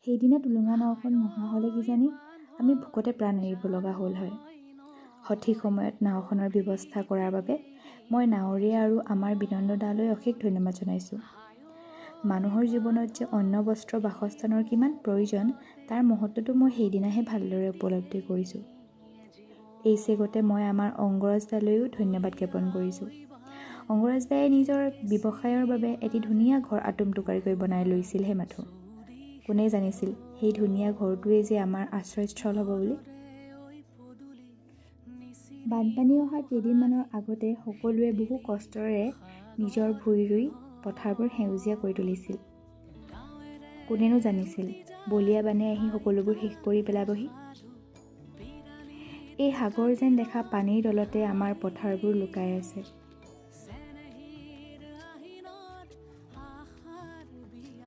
সেইদিনা টুলুঙা নাওখন নহা হ'লে কিজানি আমি ভোকতে প্ৰাণ এৰিব লগা হ'ল হয়। সঠিক সময়ত নাওখনৰ ব্যৱস্থা কৰাৰ বাবে মই নাৱৰীয়া আৰু আমাৰ বিনন্দ দালৈ অশেষ ধন্যবাদ জনাইছোঁ। মানুহৰ জীৱনত যে অন্ন বস্ত্ৰ বাসস্থানৰ কিমান প্ৰয়োজন তাৰ মহত্বটো মই সেইদিনাহে ভালদৰে উপলব্ধি কৰিছোঁ। এই চেগতে মই আমাৰ অংগৰাজ দালৈও ধন্যবাদ জ্ঞাপন কৰিছোঁ। অংগৰাজ দায়ে নিজৰ ব্যৱসায়ৰ বাবে এটি ধুনীয়া ঘৰ আটোমটোকাৰিকৈ বনাই লৈছিলহে মাথো। কোনে জানিছিল সেই ধুনীয়া ঘৰটোৱেই যে আমাৰ আশ্ৰয়স্থল হ'ব বুলি। বানপানী অহাৰ কেইদিনমানৰ আগতে সকলোৱে বহু কষ্টৰে নিজৰ ভূঁই ৰুই পথাৰবোৰ সেউজীয়া কৰি তুলিছিল। কোনেনো জানিছিল বলিয়া বানে আহি সকলোবোৰ শেষ কৰি পেলাবহি। এই সাগৰ যেন দেখা পানীৰ তলতে আমাৰ পথাৰবোৰ লুকাই আছে।